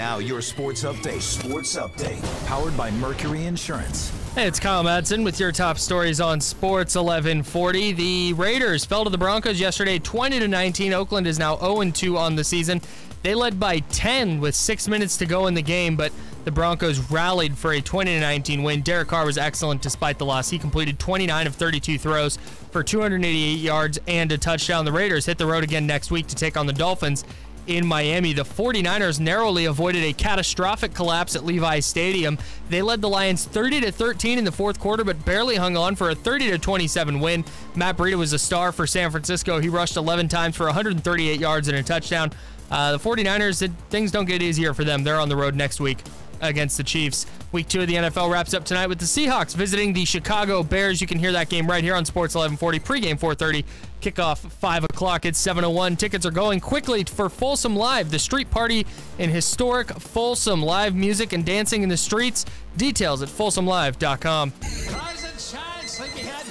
Now your sports update. Sports update. Powered by Mercury Insurance. Hey, it's Kyle Madson with your top stories on Sports 1140. The Raiders fell to the Broncos yesterday 20-19. Oakland is now 0-2 on the season. They led by 10 with 6 minutes to go in the game, but the Broncos rallied for a 20-19 win. Derek Carr was excellent despite the loss. He completed 29 of 32 throws for 288 yards and a touchdown. The Raiders hit the road again next week to take on the Dolphins in Miami. The 49ers narrowly avoided a catastrophic collapse at Levi's Stadium. They led the Lions 30-13 in the fourth quarter, but barely hung on for a 30-27 win. Matt Breida was a star for San Francisco. He rushed 11 times for 138 yards and a touchdown. The 49ers, things don't get easier for them. They're on the road next week against the Chiefs. Week 2 of the NFL wraps up tonight with the Seahawks visiting the Chicago Bears. You can hear that game right here on Sports 1140. Pregame 4:30, kickoff 5 o'clock. It's 7:01. Tickets are going quickly for Folsom Live, the street party in historic Folsom. Live music and dancing in the streets. Details at folsomlive.com. Rise and shine, sleepyhead.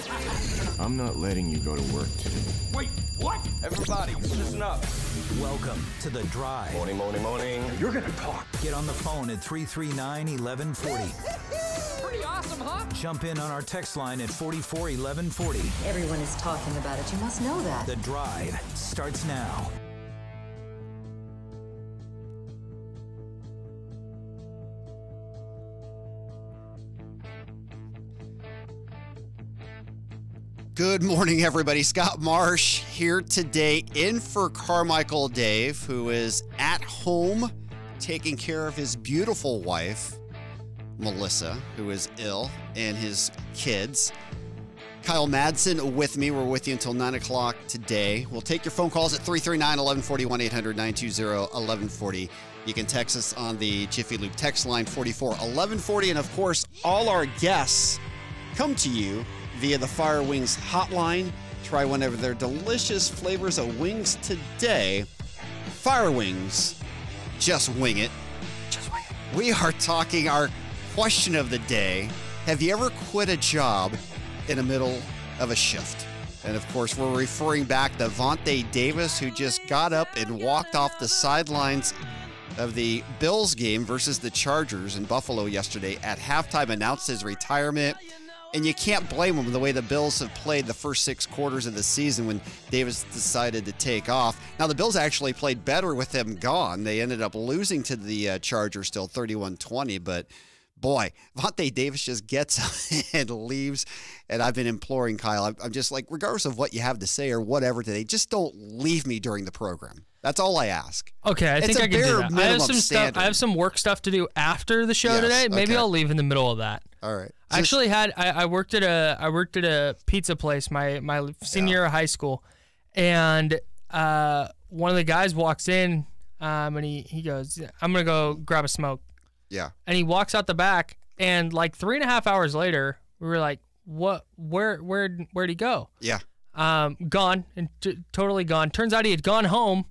I'm not letting you go to work today. Wait, what? Everybody, listen up. Welcome to The Drive. Morning, morning, morning. You're gonna talk. Get on the phone at 339-1140. Pretty awesome, huh? Jump in on our text line at 441140. Everyone is talking about it. You must know that. The Drive starts now. Good morning, everybody. Scott Marsh here today in for Carmichael Dave, who is at home taking care of his beautiful wife, Melissa, who is ill, and his kids. Kyle Madson with me. We're with you until 9 o'clock today. We'll take your phone calls at 339-1140, 1-800-920-1140. You can text us on the Jiffy Lube text line 441140. And, of course, all our guests come to you via the Fire Wings hotline. Try one of their delicious flavors of wings today. Fire Wings. Just wing it. Just wing it. We are talking our question of the day. Have you ever quit a job in the middle of a shift? And, of course, we're referring back to Vontae Davis, who just got up and walked off the sidelines of the Bills game versus the Chargers in Buffalo yesterday. At halftime, announced his retirement. And you can't blame them the way the Bills have played the first 6 quarters of the season when Davis decided to take off. Now, the Bills actually played better with him gone. They ended up losing to the Chargers still 31-20. But, boy, Vontae Davis just gets up and leaves. And I've been imploring Kyle. I'm just like, regardless of what you have to say or whatever today, just don't leave me during the program. That's all I ask. Okay, I think I can do that. I have some stuff. I have some work stuff to do after the show today. Maybe I'll leave in the middle of that. All right. I actually I worked at a pizza place my senior year of high school, and one of the guys walks in and he goes, "I'm gonna go grab a smoke." Yeah. And he walks out the back, and like 3.5 hours later, we were like, "What? Where'd he go?" Yeah. Gone and totally gone. Turns out he had gone home,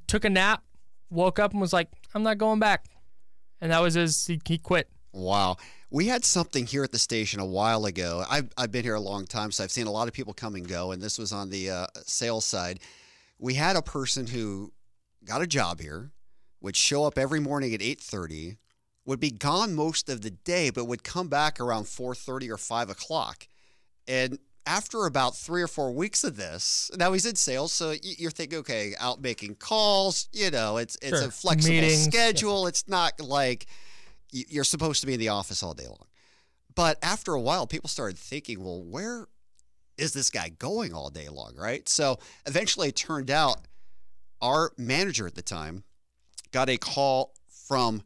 took a nap, woke up and was like, "I'm not going back," and that was he quit. Wow. We had something here at the station a while ago. I've been here a long time, so I've seen a lot of people come and go, and this was on the sales side. We had a person who got a job here, would show up every morning at 8:30, would be gone most of the day, but would come back around 4:30 or 5 o'clock. And after about 3 or 4 weeks of this, now he's in sales, so you're thinking, okay, out making calls, it's Sure. a flexible Meetings. schedule. It's not like you're supposed to be in the office all day long. But after a while, people started thinking, well, where is this guy going all day long, right? So eventually it turned out our manager at the time got a call from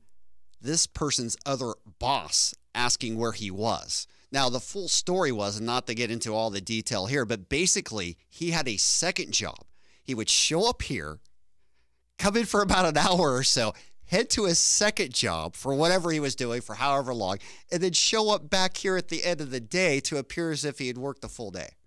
this person's other boss asking where he was. Now, the full story was, and not to get into all the detail here, but basically he had a second job. He would show up here, come in for about an hour or so, head to his second job for whatever he was doing for however long, and then show up back here at the end of the day to appear as if he had worked the full day.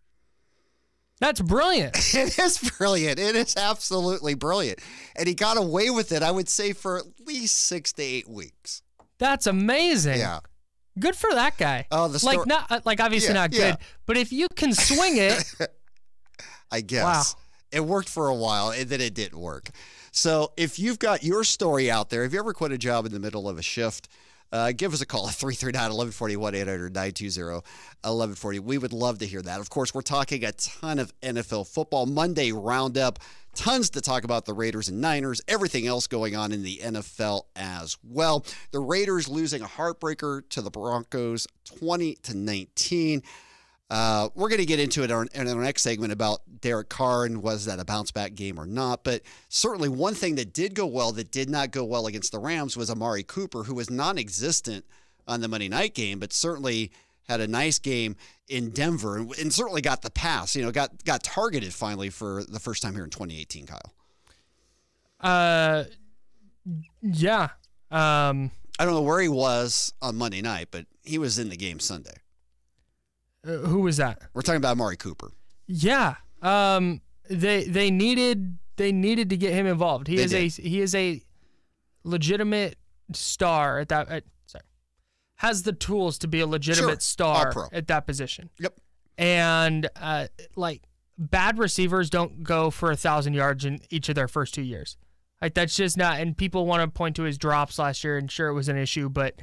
That's brilliant. It is brilliant. It is absolutely brilliant. And he got away with it, I would say, for at least 6 to 8 weeks. That's amazing. Yeah. Good for that guy. Oh, the story. Obviously not good, but if you can swing it. I guess. Wow. It worked for a while, and then it didn't work. So if you've got your story out there, if you ever quit a job in the middle of a shift, give us a call at 339-1140, 1-800-920-1140. We would love to hear that. Of course, we're talking a ton of NFL football. Monday Roundup, tons to talk about the Raiders and Niners, everything else going on in the NFL as well. The Raiders losing a heartbreaker to the Broncos 20-19. We're going to get into it in our next segment about Derek Carr and was that a bounce-back game or not. But certainly one thing that did go well that did not go well against the Rams was Marty Cooper, who was non-existent on the Monday night game, but certainly had a nice game in Denver and certainly got the pass, got targeted finally for the first time here in 2018, Kyle. Yeah. I don't know where he was on Monday night, but he was in the game Sunday. Who was that? We're talking about Marty Cooper. Yeah. They needed to get him involved. He is a legitimate star at that. Has the tools to be a legitimate star at that position. Yep. And bad receivers don't go for 1,000 yards in each of their first 2 years. That's just not. And people want to point to his drops last year, and sure it was an issue, but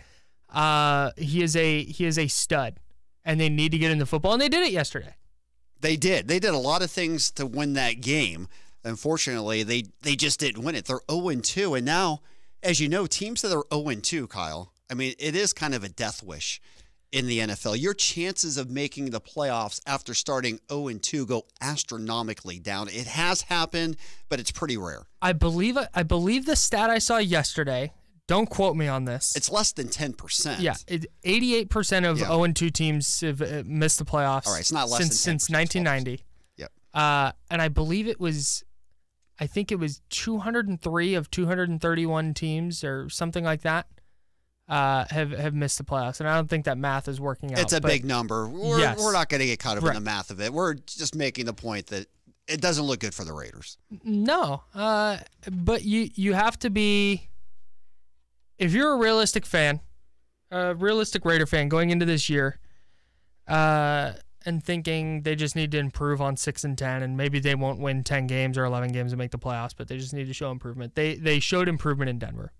he is a stud. And they need to get into football, and they did it yesterday. They did. They did a lot of things to win that game. Unfortunately, they just didn't win it. They're 0-2, and now, as you know, teams that are 0-2, Kyle, I mean, it is kind of a death wish in the NFL. Your chances of making the playoffs after starting 0-2 go astronomically down. It has happened, but it's pretty rare. I believe the stat I saw yesterday. Don't quote me on this. It's less than 10%. Yeah, 88% of 0-2 teams have missed the playoffs. All right, it's not less than 10%. Since 1990. Yep. And I believe it was 203 of 231 teams or something like that have missed the playoffs. And I don't think that math is working out. It's a big number. We're not going to get caught up in Right. the math of it. We're just making the point that it doesn't look good for the Raiders. No, but you have to be. If you're a realistic fan, a realistic Raider fan going into this year, and thinking they just need to improve on 6-10, and maybe they won't win 10 games or 11 games and make the playoffs, but they just need to show improvement. They showed improvement in Denver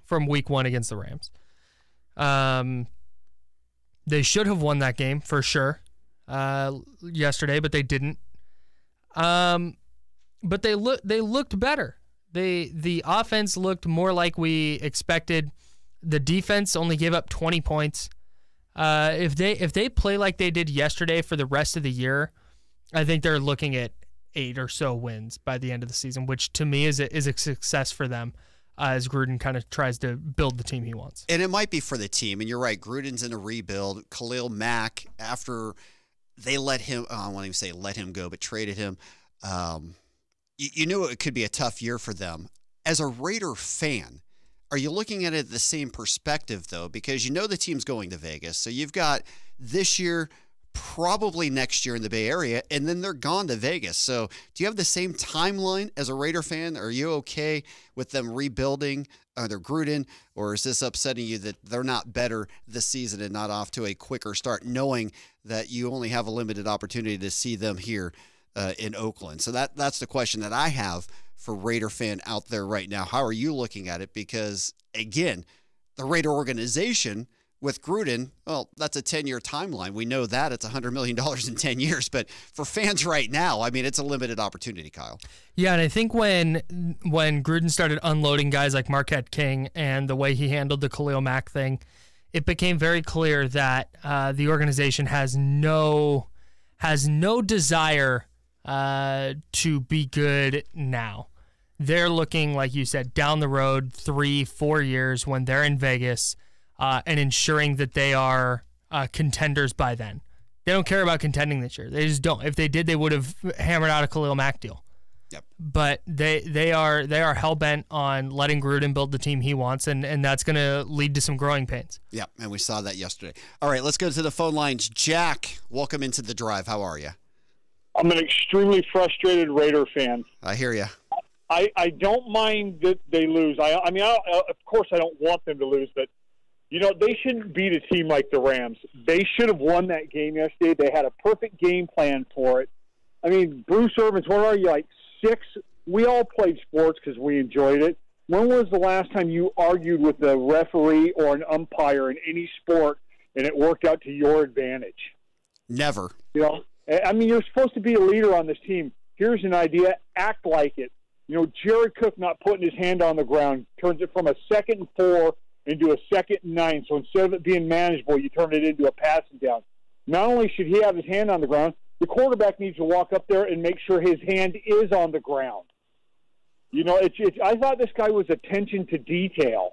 from week 1 against the Rams. They should have won that game for sure yesterday, but they didn't. But they looked better. The offense looked more like we expected. The defense only gave up 20 points. If they play like they did yesterday for the rest of the year, I think they're looking at 8 or so wins by the end of the season, which to me is a success for them as Gruden kind of tries to build the team he wants. And it might be for the team. And you're right, Gruden's in a rebuild. Khalil Mack, after they let him, I won't even say let him go, but traded him, you knew it could be a tough year for them. As a Raider fan, are you looking at it the same perspective, though? Because you know the team's going to Vegas. So you've got this year, probably next year in the Bay Area, and then they're gone to Vegas. So do you have the same timeline as a Raider fan? Are you okay with them rebuilding under Gruden, or is this upsetting you that they're not better this season and not off to a quicker start, knowing that you only have a limited opportunity to see them here in Oakland? So that's the question that I have for Raider fan out there right now. How are you looking at it? Because, again, the Raider organization with Gruden, well, that's a 10-year timeline. We know that. It's $100 million in 10 years. But for fans right now, I mean, it's a limited opportunity, Kyle. Yeah, and I think when Gruden started unloading guys like Marquette King and the way he handled the Khalil Mack thing, it became very clear that the organization has no desire to be good now. They're looking, like you said, down the road 3-4 years when they're in Vegas and ensuring that they are contenders by then. They don't care about contending this year. They just don't. If they did, they would have hammered out a Khalil Mack deal. Yep. But they are hell-bent on letting Gruden build the team he wants, and that's going to lead to some growing pains. Yep, and we saw that yesterday. All right, let's go to the phone lines. Jack, welcome into the drive. How are you? I'm an extremely frustrated Raider fan. I hear you. I don't mind that they lose. I mean, of course I don't want them to lose, but, they shouldn't beat a team like the Rams. They should have won that game yesterday. They had a perfect game plan for it. I mean, Bruce Irvin's, what are you, like 6 we all played sports because we enjoyed it. When was the last time you argued with a referee or an umpire in any sport and it worked out to your advantage? Never. You know, I mean, you're supposed to be a leader on this team. Here's an idea. Act like it. You know, Jared Cook not putting his hand on the ground turns it from a 2nd and 4 into a 2nd and 9. So instead of it being manageable, you turn it into a passing down. Not only should he have his hand on the ground, the quarterback needs to walk up there and make sure his hand is on the ground. You know, I thought this guy was attention to detail.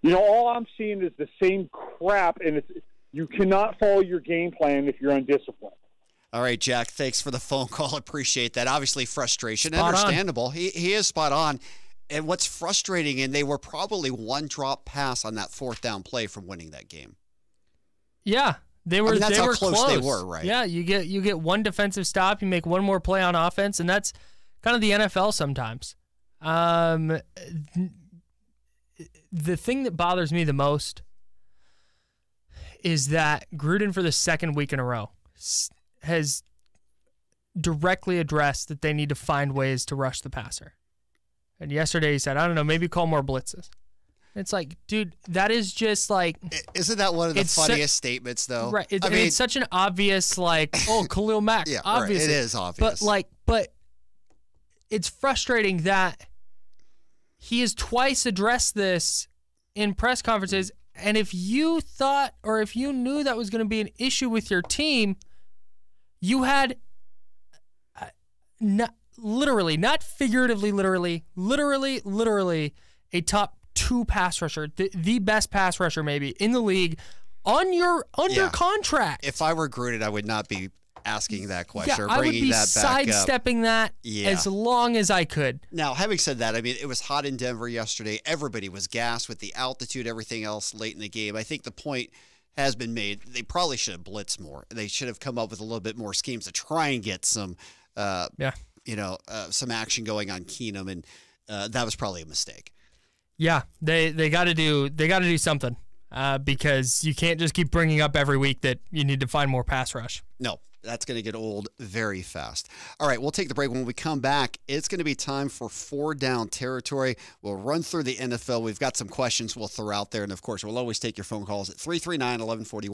You know, all I'm seeing is the same crap, and you cannot follow your game plan if you're undisciplined. All right, Jack, thanks for the phone call. Appreciate that. Obviously, frustration. Spot Understandable. He is spot on. And what's frustrating, and they were probably one drop pass on that 4th down play from winning that game. Yeah, they were. I mean, that's they how were close they were, right? Yeah, you get one defensive stop, you make one more play on offense, and that's kind of the NFL sometimes. The thing that bothers me the most is that Gruden, for the 2nd week in a row, has directly addressed that they need to find ways to rush the passer. And yesterday he said, I don't know, maybe call more blitzes. It's like, dude, that is just like... Isn't that one of the funniest statements, though? Right. It's such an obvious, like, oh, Khalil Mack. Yeah, obviously. Right. It is obvious. But it's frustrating that he has twice addressed this in press conferences, and if you thought or if you knew that was going to be an issue with your team, you had not figuratively, literally a top 2 pass rusher, the best pass rusher maybe in the league under contract. If I were Gruden, I would not be asking that question or I would bringing be that back up. sidestepping that as long as I could. Now, having said that, I mean, it was hot in Denver yesterday. Everybody was gassed with the altitude, everything else late in the game. I think the point has been made. They probably should have blitzed more. They should have come up with a little bit more schemes to try and get some, some action going on Keenum, and that was probably a mistake. Yeah, they got to do something because you can't just keep bringing up every week that you need to find more pass rush. No, that's going to get old very fast. All right, we'll take the break. When we come back, it's going to be time for 4 down territory. We'll run through the NFL. We've got some questions we'll throw out there, and of course, we'll always take your phone calls at 339-1140,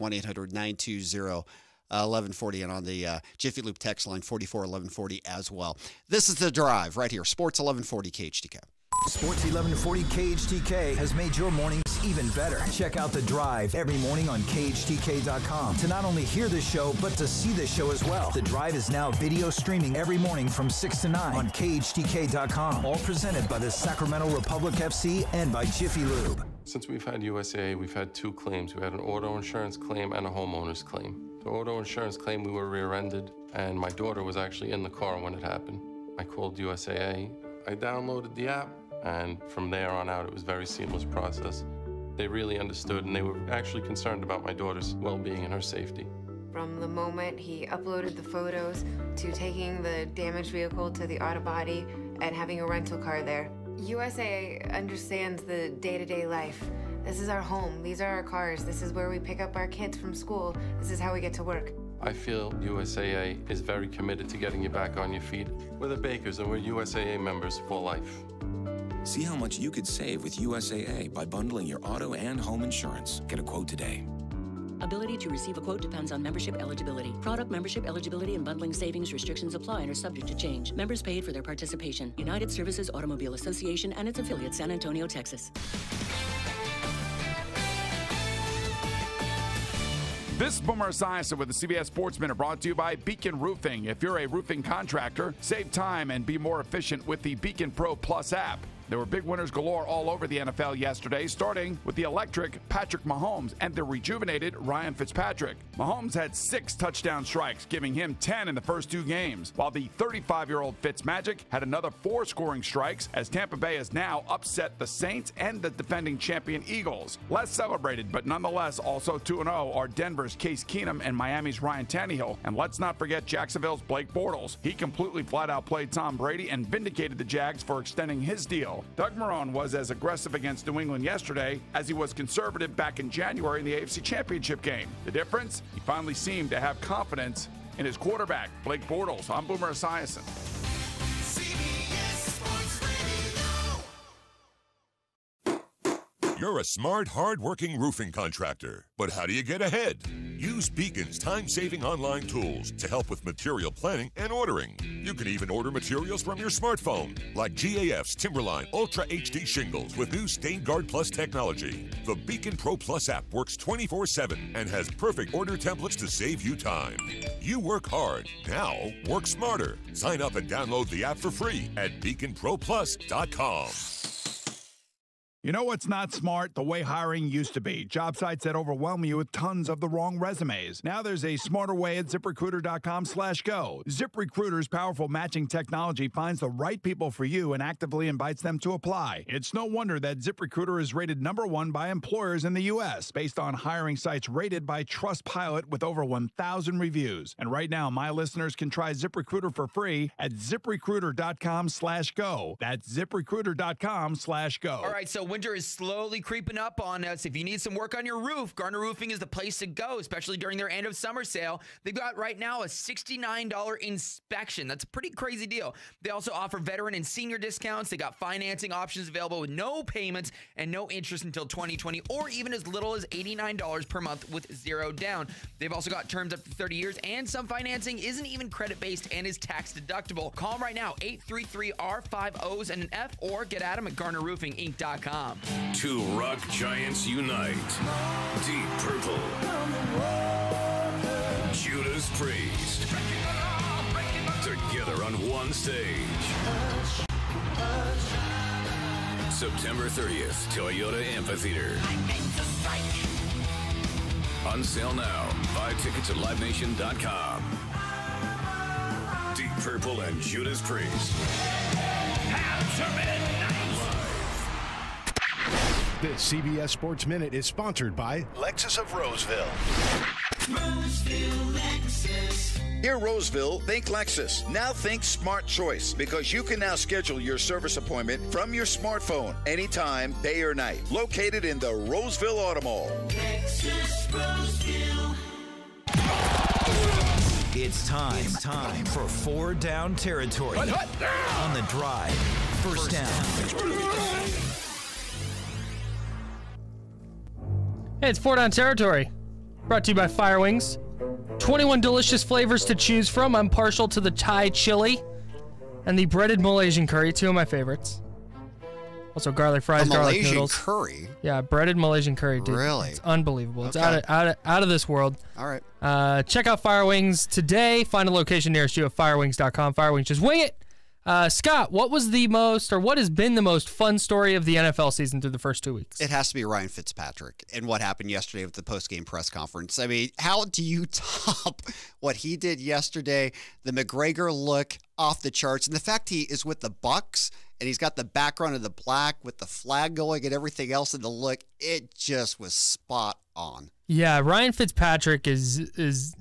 1-800-920-1140, and on the Jiffy Loop text line 441140 as well. This is The Drive right here, Sports 1140 KHTK. Sports 1140 KHTK has made your mornings even better. Check out The Drive every morning on KHTK.com to not only hear the show, but to see the show as well. The Drive is now video streaming every morning from 6 to 9 on KHTK.com. All presented by the Sacramento Republic FC and by Jiffy Lube. Since we've had USAA, we've had 2 claims. We had an auto insurance claim and a homeowner's claim. The auto insurance claim, we were rear-ended, and my daughter was actually in the car when it happened. I called USAA. I downloaded the app, and from there on out, it was a very seamless process. They really understood, and they were actually concerned about my daughter's well-being and her safety. From the moment he uploaded the photos to taking the damaged vehicle to the auto body and having a rental car there, USAA understands the day-to-day life. This is our home. These are our cars. This is where we pick up our kids from school. This is how we get to work. I feel USAA is very committed to getting you back on your feet. We're the Bakers, and we're USAA members for life. See how much you could save with USAA by bundling your auto and home insurance. Get a quote today. Ability to receive a quote depends on membership eligibility. Product membership eligibility and bundling savings restrictions apply and are subject to change. Members paid for their participation. United Services Automobile Association and its affiliate, San Antonio, Texas. This is Boomer Esiason with the CBS Sports Minute, brought to you by Beacon Roofing. If you're a roofing contractor, save time and be more efficient with the Beacon Pro Plus app. There were big winners galore all over the NFL yesterday, starting with the electric Patrick Mahomes and the rejuvenated Ryan Fitzpatrick. Mahomes had 6 touchdown strikes, giving him 10 in the first 2 games, while the 35-year-old Fitzmagic had another 4 scoring strikes, as Tampa Bay has now upset the Saints and the defending champion Eagles. Less celebrated, but nonetheless also 2-0 are Denver's Case Keenum and Miami's Ryan Tannehill. And let's not forget Jacksonville's Blake Bortles. He completely flat-out played Tom Brady and vindicated the Jags for extending his deal. Doug Marrone was as aggressive against New England yesterday as he was conservative back in January in the AFC Championship game. The difference? He finally seemed to have confidence in his quarterback, Blake Bortles. I'm Boomer Esiason. CBS Sports. You're a smart, hard-working roofing contractor. But how do you get ahead? Use Beacon's time-saving online tools to help with material planning and ordering. You can even order materials from your smartphone, like GAF's Timberline Ultra HD shingles with new Stain Guard Plus technology. The Beacon Pro Plus app works 24/7 and has perfect order templates to save you time. You work hard. Now, work smarter. Sign up and download the app for free at beaconproplus.com. You know what's not smart? The way hiring used to be. Job sites that overwhelm you with tons of the wrong resumes. Now there's a smarter way at ZipRecruiter.com/go. ZipRecruiter's powerful matching technology finds the right people for you and actively invites them to apply. It's no wonder that ZipRecruiter is rated #1 by employers in the U.S. based on hiring sites rated by Trustpilot with over 1,000 reviews. And right now, my listeners can try ZipRecruiter for free at ZipRecruiter.com/go. That's ZipRecruiter.com/go. All right, so winter is slowly creeping up on us. If you need some work on your roof, Garner Roofing is the place to go, especially during their end of summer sale. They've got right now a $69 inspection. That's a pretty crazy deal. They also offer veteran and senior discounts. They got financing options available with no payments and no interest until 2020, or even as little as $89 per month with 0 down. They've also got terms up to 30 years, and some financing isn't even credit-based and is tax-deductible. Call them right now, 833-R5Os and an F, or get at them at GarnerRoofingInc.com. Two rock giants unite. Deep Purple. Judas Priest. Together on one stage. September 30th, Toyota Amphitheater. On sale now. Buy tickets at LiveNation.com. Deep Purple and Judas Priest. After midnight. This CBS Sports Minute is sponsored by Lexus of Roseville. Roseville Lexus. Here, Roseville, think Lexus. Now think Smart Choice, because you can now schedule your service appointment from your smartphone anytime, day or night. Located in the Roseville Automall. Lexus Roseville. It's time for 4 down territory. On the drive. First down. Hey, it's 4 down territory. Brought to you by Fire Wings. 21 delicious flavors to choose from. I'm partial to the Thai chili and the breaded Malaysian curry, 2 of my favorites. Also garlic fries, garlic Malaysian noodles. curry? Yeah, breaded Malaysian curry, dude. Really? It's unbelievable. It's Okay. out of this world. All right. Check out Fire Wings today. Find a location nearest you at firewings.com. Fire Wings, just wing it. Scott, what has been the most fun story of the NFL season through the first 2 weeks? It has to be Ryan Fitzpatrick and what happened yesterday with the postgame press conference. I mean, how do you top what he did yesterday? The McGregor look off the charts, and the fact he is with the Bucs and he's got the background of the black with the flag going and everything else in the look. It just was spot on. Yeah, Ryan Fitzpatrick is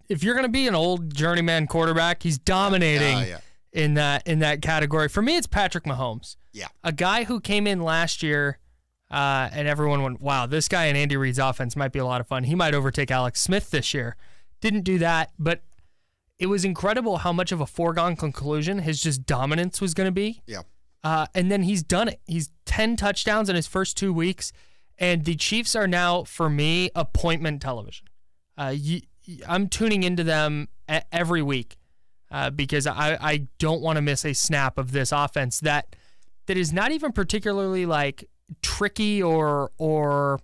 if you're going to be an old journeyman quarterback, he's dominating. In that category. For me, it's Patrick Mahomes. Yeah. A guy who came in last year and everyone went, wow, this guy in Andy Reid's offense might be a lot of fun. He might overtake Alex Smith this year. Didn't do that, but it was incredible how much of a foregone conclusion his just dominance was going to be. Yeah. And then he's done it. He's 10 touchdowns in his first 2 weeks, and the Chiefs are now, for me, appointment television. I'm tuning into them every week. Because I don't want to miss a snap of this offense that is not even particularly like tricky or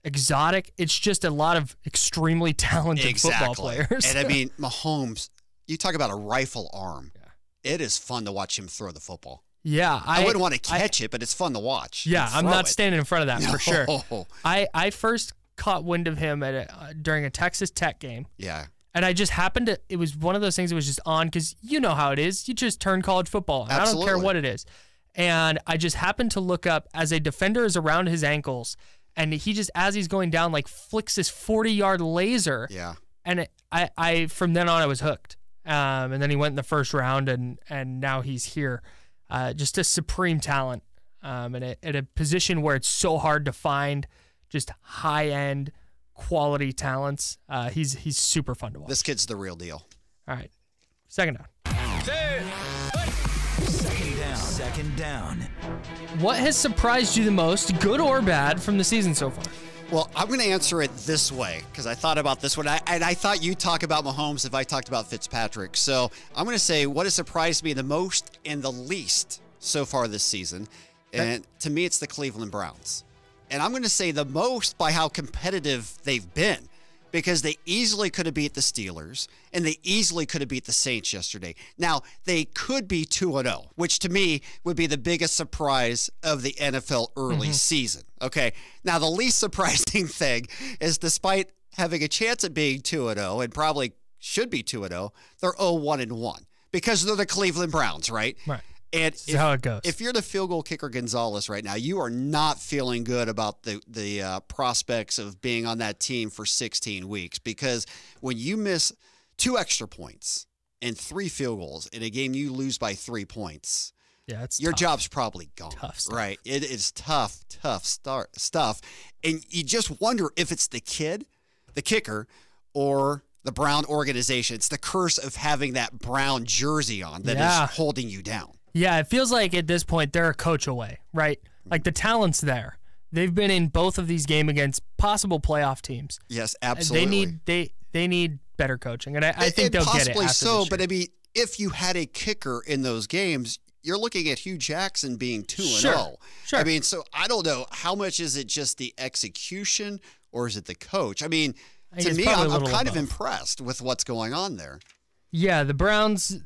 exotic. It's just a lot of extremely talented football players. And I mean, Mahomes, you talk about a rifle arm. Yeah. It is fun to watch him throw the football. Yeah. I wouldn't want to catch it, but it's fun to watch. Yeah, I'm not standing in front of that for sure. No. I first caught wind of him during a Texas Tech game. Yeah. And I just happened to, it was one of those things that was just on because you know how it is. You just turn college football. And I don't care what it is. And I just happened to look up as a defender is around his ankles. And he just, as he's going down, like flicks this 40-yard laser. Yeah. And I from then on, I was hooked. And then he went in the first round and now he's here. Just a supreme talent. And at a position where it's so hard to find just high-end quality talents. He's super fun to watch. This kid's the real deal. All right. Second down. Second down. 2nd down. What has surprised you the most, good or bad, from the season so far? Well, I'm going to answer it this way because I thought about this one. I thought you'd talk about Mahomes if I talked about Fitzpatrick. So I'm going to say what has surprised me the most and the least so far this season. And to me, it's the Cleveland Browns. And I'm going to say the most by how competitive they've been, because they easily could have beat the Steelers and they easily could have beat the Saints yesterday. Now, they could be 2-0, which to me would be the biggest surprise of the NFL early season. Okay. Now, the least surprising thing is despite having a chance at being 2-0 and probably should be 2-0, they're 0-1-1 because they're the Cleveland Browns, right? Right. And this is how it goes. If you're the field goal kicker Gonzalez right now, you are not feeling good about the prospects of being on that team for 16 weeks, because when you miss 2 extra points and 3 field goals in a game you lose by 3 points, your job's probably gone. Tough stuff. Right? It is tough stuff. And you just wonder if it's the kid, the kicker, or the Brown organization. It's the curse of having that Brown jersey on that is holding you down. Yeah, it feels like at this point they're a coach away, right? Like the talent's there. They've been in both of these games against possible playoff teams. Yes, absolutely. They need better coaching, and I think they'll get it. Possibly so, but I mean, if you had a kicker in those games, you're looking at Hugh Jackson being 2-0. Sure. I mean, so I don't know how much is it just the execution or is it the coach? I mean, to me, I'm kind of impressed with what's going on there. Yeah, the Browns.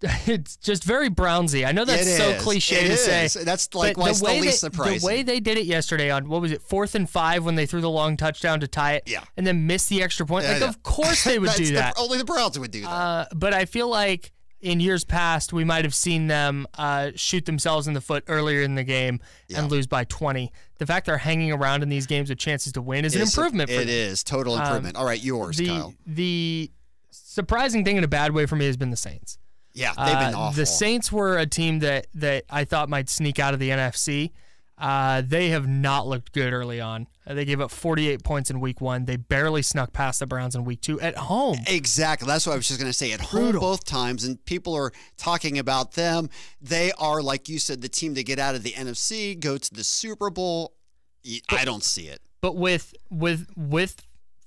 It's just very Brownsy. I know that's so cliche to say. That's like why it's the least surprising. The way they did it yesterday on, 4th and 5 when they threw the long touchdown to tie it, and then missed the extra point. Of course they would do that. Only the Browns would do that. But I feel like in years past, we might have seen them shoot themselves in the foot earlier in the game and lose by 20. The fact they're hanging around in these games with chances to win is an improvement for them. It is. Total improvement. All right, yours, Kyle. The surprising thing in a bad way for me has been the Saints. Yeah, they've been awful. The Saints were a team that I thought might sneak out of the NFC. They have not looked good early on. They gave up 48 points in week 1. They barely snuck past the Browns in week 2 at home. Exactly. That's what I was just going to say. At home both times, and people are talking about them. They are, like you said, the team to get out of the NFC, go to the Super Bowl. I don't see it. But with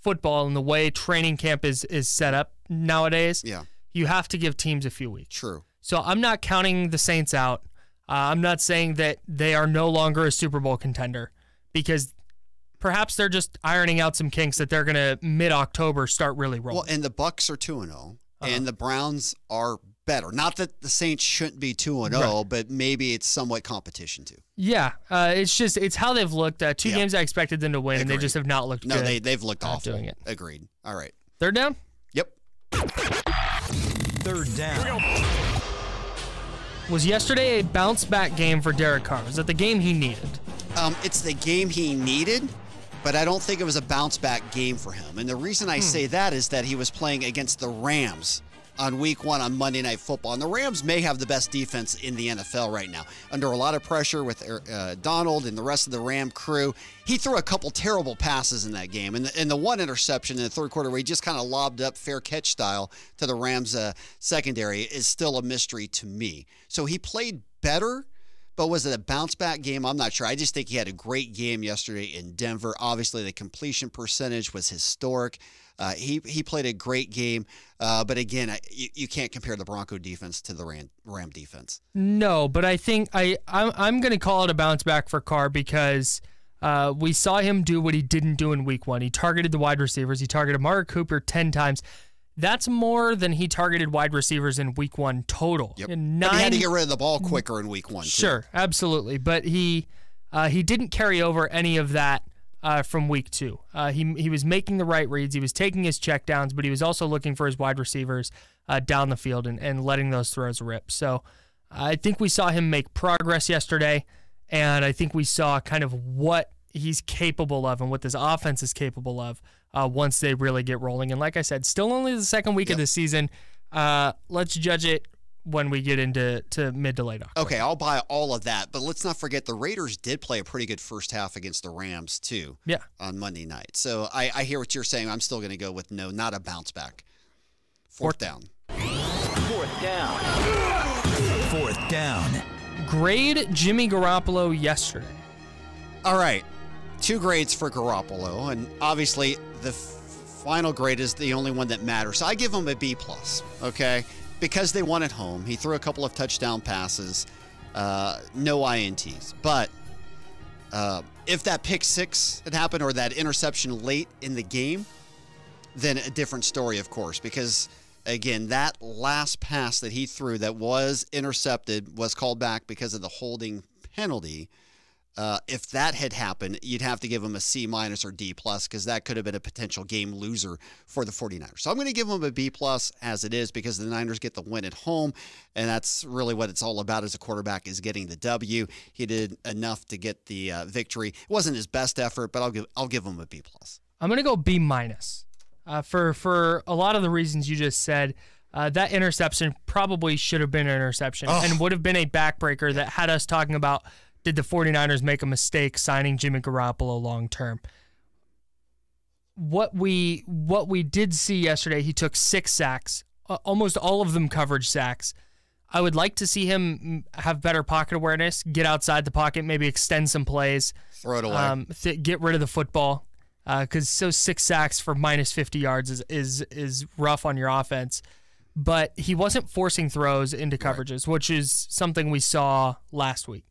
football and the way training camp is set up nowadays, you have to give teams a few weeks. True. So I'm not counting the Saints out. I'm not saying that they are no longer a Super Bowl contender, because perhaps they're just ironing out some kinks that they're going to mid-October start really rolling. Well, and the Bucs are 2-0, and the Browns are better. Not that the Saints shouldn't be 2-0, but maybe it's somewhat competition too. Yeah, it's how they've looked. 2 games I expected them to win, and they just have not looked good. No, they've looked awful. Doing it. Agreed. All right. 3rd down? Yep. 3rd down. Was yesterday a bounce-back game for Derek Carr? Was it the game he needed? It's the game he needed, but I don't think it was a bounce-back game for him. And the reason I say that is that he was playing against the Rams on week 1 on Monday Night Football. And the Rams may have the best defense in the NFL right now. Under a lot of pressure with Donald and the rest of the Ram crew, he threw a couple terrible passes in that game. And the one interception in the 3rd quarter where he just kind of lobbed up fair catch style to the Rams secondary is still a mystery to me. So he played better, but was it a bounce-back game? I'm not sure. I just think he had a great game yesterday in Denver. Obviously, the completion percentage was historic. He played a great game, but again, you can't compare the Bronco defense to the Ram defense. No, but I think I'm going to call it a bounce back for Carr because we saw him do what he didn't do in week 1. He targeted the wide receivers. He targeted Marty Cooper 10 times. That's more than he targeted wide receivers in week 1 total. Yep. But he had to get rid of the ball quicker in week 1, too. Sure, absolutely. But he didn't carry over any of that from week 2. He was making the right reads. He was taking his checkdowns, but he was also looking for his wide receivers down the field and letting those throws rip. So I think we saw him make progress yesterday, and I think we saw kind of what he's capable of and what this offense is capable of once they really get rolling. And like I said, still only the 2nd week of the season. Let's judge it when we get into mid to late October. Okay, I'll buy all of that, but let's not forget the Raiders did play a pretty good first half against the Rams too. On Monday night. So I hear what you're saying. I'm still going to go with no, not a bounce back. 4th down. 4th down. 4th down. Grade Jimmy Garoppolo yesterday. All right. 2 grades for Garoppolo, and obviously the final grade is the only one that matters. So I give him a B+, okay? Because they won at home. He threw a couple of touchdown passes, no INTs. But if that pick 6 had happened or that interception late in the game, then a different story, of course, because again, that last pass that he threw that was intercepted was called back because of the holding penalty. If that had happened, you'd have to give him a C- or D+, because that could have been a potential game loser for the 49ers. So I'm going to give him a B+ as it is, because the Niners get the win at home, and that's really what it's all about as a quarterback, is getting the W. He did enough to get the victory. It wasn't his best effort, but I'll give him a B+. I'm going to go B-. For a lot of the reasons you just said. That interception probably should have been an interception and would have been a backbreaker that had us talking about, did the 49ers make a mistake signing Jimmy Garoppolo long term? What we did see yesterday, he took 6 sacks, almost all of them coverage sacks. I would like to see him have better pocket awareness, get outside the pocket, maybe extend some plays. Throw it away. Get rid of the football. Because 6 sacks for minus 50 yards is rough on your offense. But he wasn't forcing throws into coverages, which is something we saw last week.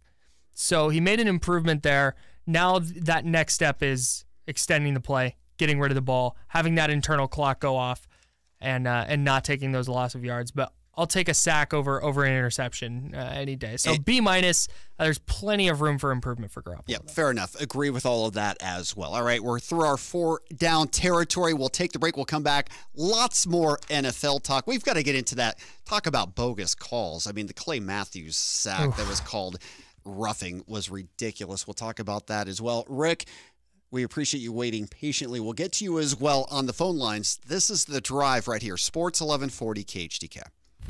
So he made an improvement there. Now that next step is extending the play, getting rid of the ball, having that internal clock go off, and not taking those loss of yards. But I'll take a sack over an interception any day. So B-. There's plenty of room for improvement for Garoppolo. Yeah, fair enough. Agree with all of that as well. All right, we're through our 4-down territory. We'll take the break. We'll come back. Lots more NFL talk. We've got to get into that. Talk about bogus calls. I mean, the Clay Matthews sack that was called roughing was ridiculous. We'll talk about that as well. Rick, we appreciate you waiting patiently. We'll get to you as well on the phone lines. This is The Drive right here, Sports 1140 KHTK.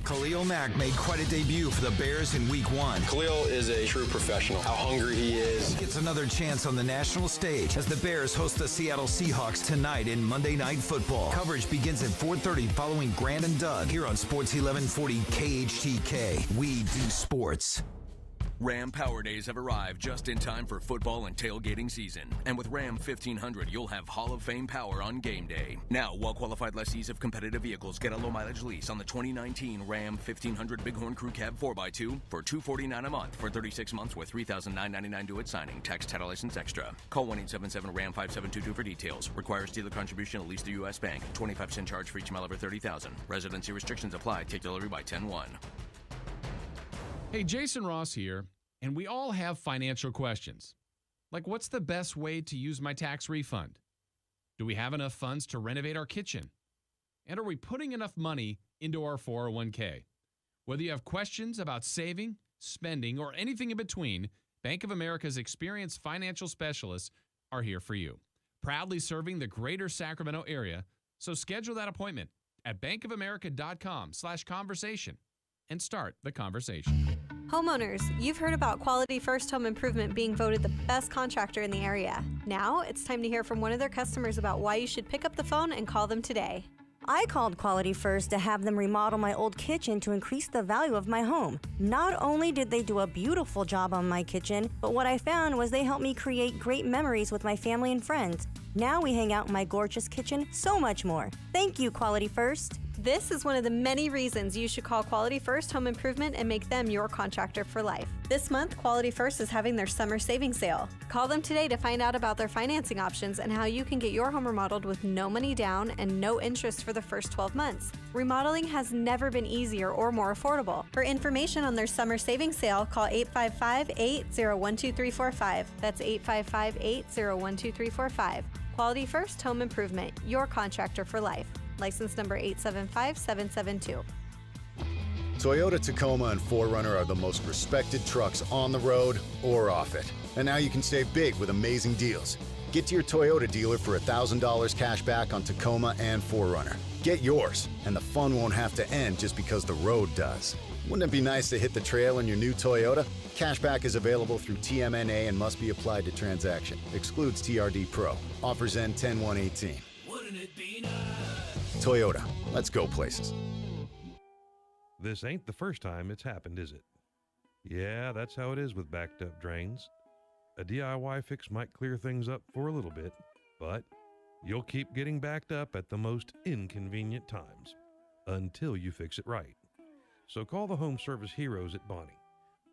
Khalil Mack made quite a debut for the Bears in Week 1. Khalil is a true professional. How hungry he is. He gets another chance on the national stage as the Bears host the Seattle Seahawks tonight in Monday Night Football. Coverage begins at 4:30 following Grant and Doug here on Sports 1140 KHTK. We do sports. Ram Power Days have arrived just in time for football and tailgating season. And with Ram 1500, you'll have Hall of Fame power on game day. Now, well-qualified lessees of competitive vehicles get a low-mileage lease on the 2019 Ram 1500 Bighorn Crew Cab 4x2 for $249 a month for 36 months with $3,999 due at signing. Tax, title, license extra. Call 1-877-RAM-5722 for details. Requires dealer contribution, at least the U.S. Bank. 25% charge for each mile over 30,000. Residency restrictions apply. Take delivery by 10/1. Hey, Jason Ross here, and we all have financial questions. Like, what's the best way to use my tax refund? Do we have enough funds to renovate our kitchen? And are we putting enough money into our 401k? Whether you have questions about saving, spending, or anything in between, Bank of America's experienced financial specialists are here for you. Proudly serving the greater Sacramento area, so schedule that appointment at bankofamerica.com/conversation. And start the conversation. Homeowners, you've heard about Quality First Home Improvement being voted the best contractor in the area. Now, it's time to hear from one of their customers about why you should pick up the phone and call them today. I called Quality First to have them remodel my old kitchen to increase the value of my home. Not only did they do a beautiful job on my kitchen, but what I found was they helped me create great memories with my family and friends. Now we hang out in my gorgeous kitchen so much more. Thank you, Quality First. This is one of the many reasons you should call Quality First Home Improvement and make them your contractor for life. This month, Quality First is having their summer savings sale. Call them today to find out about their financing options and how you can get your home remodeled with no money down and no interest for the first 12 months. Remodeling has never been easier or more affordable. For information on their summer savings sale, call 855-8012345. That's 855-8012345. Quality First Home Improvement, your contractor for life. License number 875772. Toyota Tacoma and 4Runner are the most respected trucks on the road or off it. And now you can save big with amazing deals. Get to your Toyota dealer for $1,000 cash back on Tacoma and 4Runner. Get yours, and the fun won't have to end just because the road does. Wouldn't it be nice to hit the trail in your new Toyota? Cashback is available through TMNA and must be applied to transaction. Excludes TRD Pro. Offers end 10/1/18. Wouldn't it be nice? Toyota. Let's go places. This ain't the first time it's happened, is it? Yeah, that's how it is with backed up drains. A DIY fix might clear things up for a little bit, but you'll keep getting backed up at the most inconvenient times until you fix it right. So call the home service heroes at Bonnie.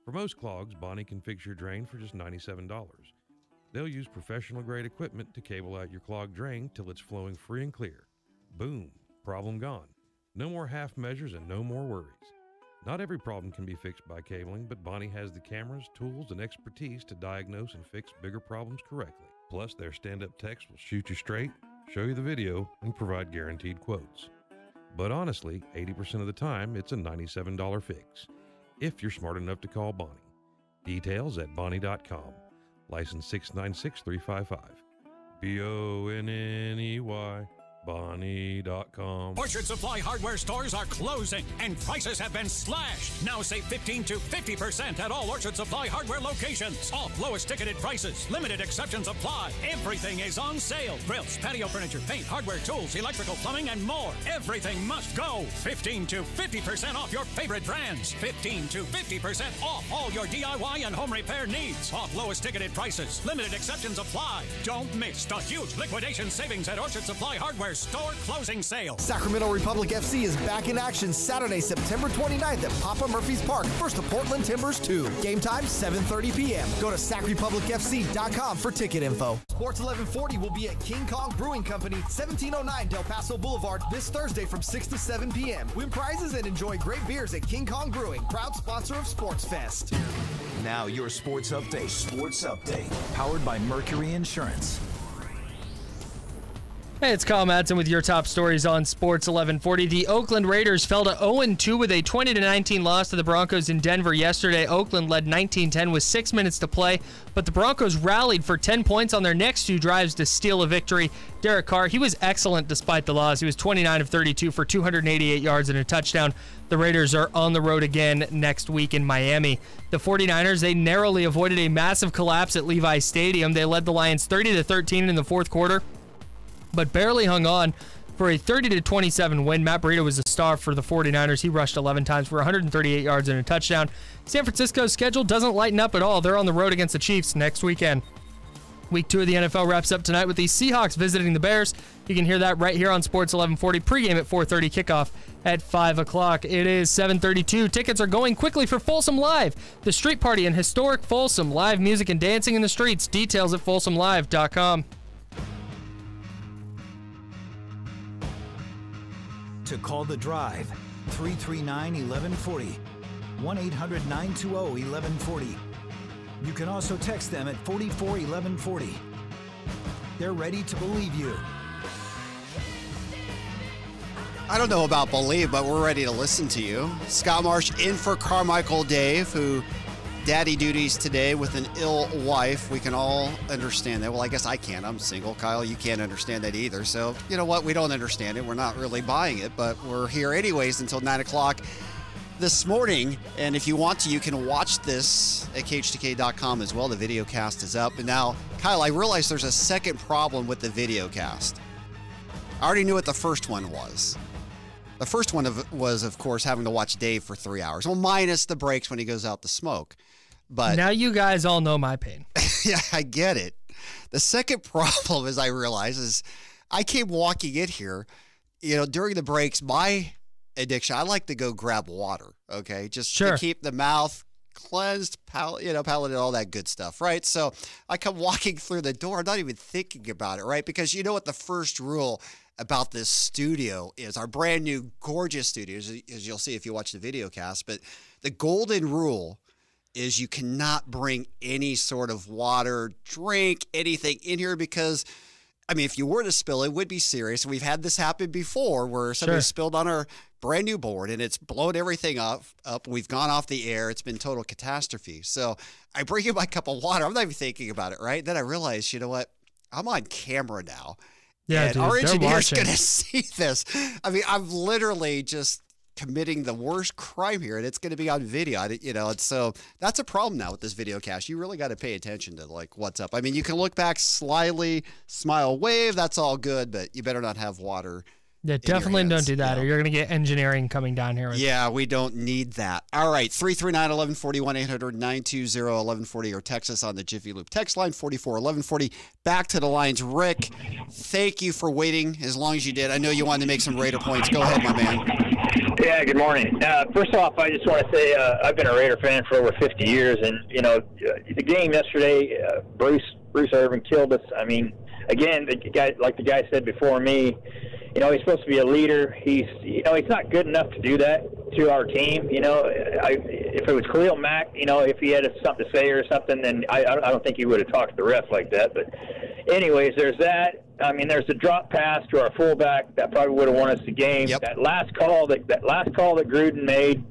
For most clogs, Bonnie can fix your drain for just $97. They'll use professional-grade equipment to cable out your clogged drain till it's flowing free and clear. Boom, problem gone. No more half measures and no more worries. Not every problem can be fixed by cabling, but Bonnie has the cameras, tools, and expertise to diagnose and fix bigger problems correctly. Plus, their stand-up techs will shoot you straight, show you the video, and provide guaranteed quotes. But honestly, 80% of the time, it's a $97 fix, if you're smart enough to call Bonnie. Details at Bonnie.com. License 696355. BONNEY. Bonnie.com. Orchard Supply hardware stores are closing and prices have been slashed. Now save 15 to 50% at all Orchard Supply hardware locations. Off lowest ticketed prices. Limited exceptions apply. Everything is on sale. Grills, patio furniture, paint, hardware, tools, electrical, plumbing, and more. Everything must go. 15 to 50% off your favorite brands. 15 to 50% off all your DIY and home repair needs. Off lowest ticketed prices. Limited exceptions apply. Don't miss the huge liquidation savings at Orchard Supply hardware store closing sale. Sacramento Republic FC is back in action Saturday, September 29th at Papa Murphy's Park. First to Portland Timbers 2. Game time 7:30 p.m. Go to SacRepublicFC.com for ticket info. Sports 1140 will be at King Kong Brewing Company, 1709 Del Paso Boulevard this Thursday from 6 to 7 p.m. Win prizes and enjoy great beers at King Kong Brewing, proud sponsor of Sports Fest. Now your sports update. Powered by Mercury Insurance. Hey, it's Kyle Madson with your top stories on Sports 1140. The Oakland Raiders fell to 0-2 with a 20-19 loss to the Broncos in Denver yesterday. Oakland led 19-10 with 6 minutes to play, but the Broncos rallied for 10 points on their next 2 drives to steal a victory. Derek Carr, he was excellent despite the loss. He was 29 of 32 for 288 yards and a touchdown. The Raiders are on the road again next week in Miami. The 49ers, they narrowly avoided a massive collapse at Levi's Stadium. They led the Lions 30-13 in the fourth quarter, but barely hung on for a 30-27 win. Matt Breida was the star for the 49ers. He rushed 11 times for 138 yards and a touchdown. San Francisco's schedule doesn't lighten up at all. They're on the road against the Chiefs next weekend. Week 2 of the NFL wraps up tonight with the Seahawks visiting the Bears. You can hear that right here on Sports 1140. Pregame at 4:30, kickoff at 5 o'clock. It is 7:32. Tickets are going quickly for Folsom Live, the street party in historic Folsom. Live music and dancing in the streets. Details at folsomlive.com. To call the drive, 339-1140, 1-800-920-1140. You can also text them at 441140. They're ready to believe you. I don't know about believe, but we're ready to listen to you. Scott Marsh in for Carmichael Dave, who daddy duties today with an ill wife. We can all understand that. Well, I guess I can't. I'm single. Kyle, you can't understand that either. So, you know what? We don't understand it. We're not really buying it, but we're here anyways until 9 o'clock this morning. And if you want to, you can watch this at KHTK.com as well. The video cast is up. And now, Kyle, I realize there's a second problem with the video cast. I already knew what the first one was. The first one was, of course, having to watch Dave for 3 hours. Well, minus the breaks when he goes out to smoke. But now you guys all know my pain. Yeah, I get it. The second problem, as I realize, is I came walking in here, during the breaks, my addiction, I like to go grab water, okay? Just to keep the mouth cleansed, palate, all that good stuff, right? So I come walking through the door, I'm not even thinking about it, right? Because you know what the first rule about this studio is, our brand new gorgeous studio, as you'll see if you watch the video cast, but the golden rule is you cannot bring any sort of water, drink, anything in here because, if you were to spill, it would be serious. We've had this happen before where somebody spilled on our brand new board and it's blown everything up. We've gone off the air. It's been total catastrophe. So I bring in my cup of water. I'm not even thinking about it, right? Then I realize, you know what? I'm on camera now. Yeah, and dude, our engineer's going to see this. I'm literally just committing the worst crime here, and it's going to be on video. And so that's a problem now with this video cast. You really got to pay attention to what's up. You can look back slyly, smile, wave. That's all good, but you better not have water Yeah, definitely don't do that, or you're going to get engineering coming down here. Yeah, we don't need that. All right, 339-1140, 1-800-920-1140, or text us on the Jiffy Loop text line, 44-1140. Back to the lines. Rick, thank you for waiting as long as you did. I know you wanted to make some Raider points. Go ahead, my man. Yeah, good morning. First off, I just want to say I've been a Raider fan for over 50 years, and, the game yesterday, Bruce Irvin killed us. I mean, again, the guy said before me, he's supposed to be a leader. He's not good enough to do that to our team. If it was Khalil Mack, if he had something to say or something, then I don't think he would have talked to the ref like that. But anyways, there's that. I mean, there's the drop pass to our fullback that probably would have won us the game. Yep. That last call that Gruden made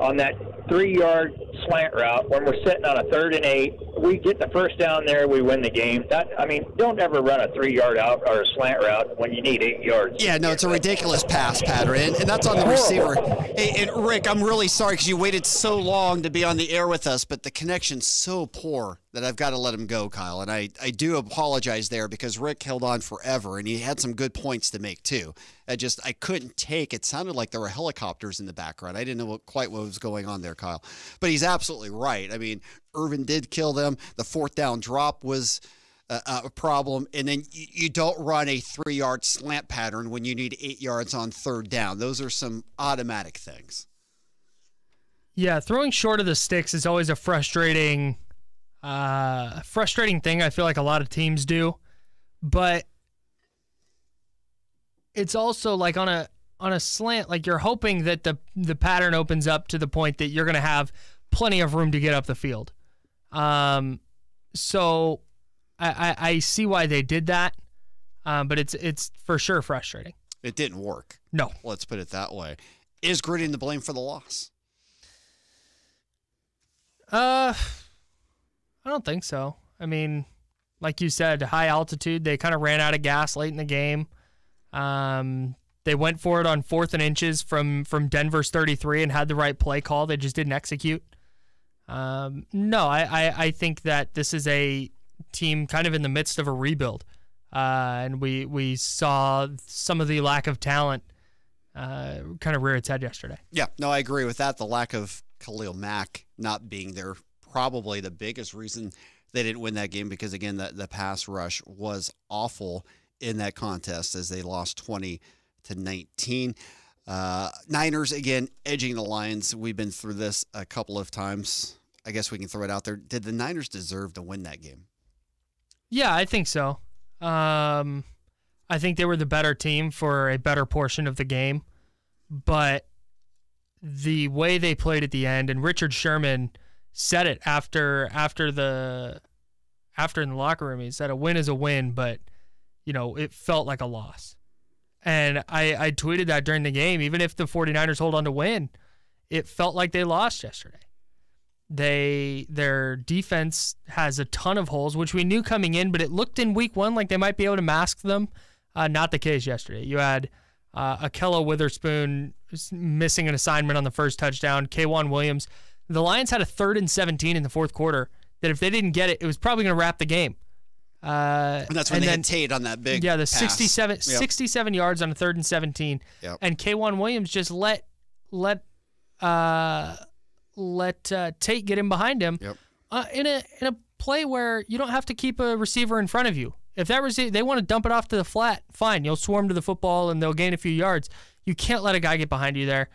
on that 3-yard slant route when we're sitting on a 3rd and 8, we get the first down there, we win the game. Don't ever run a 3-yard out or a slant route when you need 8 yards. Yeah, no, it's a ridiculous pass pattern, and that's on the receiver. Hey, and Rick, I'm really sorry because you waited so long to be on the air with us, but the connection's so poor that I've got to let him go, Kyle. And I do apologize there because Rick held on forever, and he had some good points to make too. I couldn't take. It sounded like there were helicopters in the background. I didn't know quite what was going on there, Kyle. But he's absolutely right. I mean, Irvin did kill them. The 4th down drop was a problem. And then you don't run a 3-yard slant pattern when you need 8 yards on 3rd down. Those are some automatic things. Yeah, throwing short of the sticks is always a frustrating thing. I feel like a lot of teams do. But it's also like on a slant, like you're hoping that the pattern opens up to the point that you're going to have plenty of room to get up the field. So I see why they did that, but it's for sure frustrating. It didn't work. No. Let's put it that way. Is Gruden to blame for the loss? I don't think so. I mean, like you said, high altitude, they kind of ran out of gas late in the game. They went for it on 4th and inches from Denver's 33 and had the right play call. They just didn't execute. No, I think that this is a team kind of in the midst of a rebuild. And we saw some of the lack of talent kind of rear its head yesterday. Yeah, no, I agree with that. The lack of Khalil Mack not being there, probably the biggest reason they didn't win that game because, again, the pass rush was awful in that contest as they lost 20-19. Niners, again, edging the Lions. We've been through this a couple of times. I guess we can throw it out there. Did the Niners deserve to win that game? Yeah, I think so. I think they were the better team for a better portion of the game. But the way they played at the end, and Richard Sherman said it after in the locker room, he said a win is a win, but it felt like a loss. And I tweeted that during the game. Even if the 49ers hold on to win, it felt like they lost yesterday. Their defense has a ton of holes, which we knew coming in, but it looked in week 1 like they might be able to mask them. Not the case yesterday. You had Akello Witherspoon missing an assignment on the first touchdown. K'Wan Williams. The Lions had a 3rd and 17 in the 4th quarter that if they didn't get it, it was probably going to wrap the game. And that's when they had Tate on that big the pass. 67 yards on a 3rd and 17. Yep. And K'Wan Williams just let Tate get in behind him in a play where you don't have to keep a receiver in front of you. If that they want to dump it off to the flat, fine. You'll swarm to the football and they'll gain a few yards. You can't let a guy get behind you there.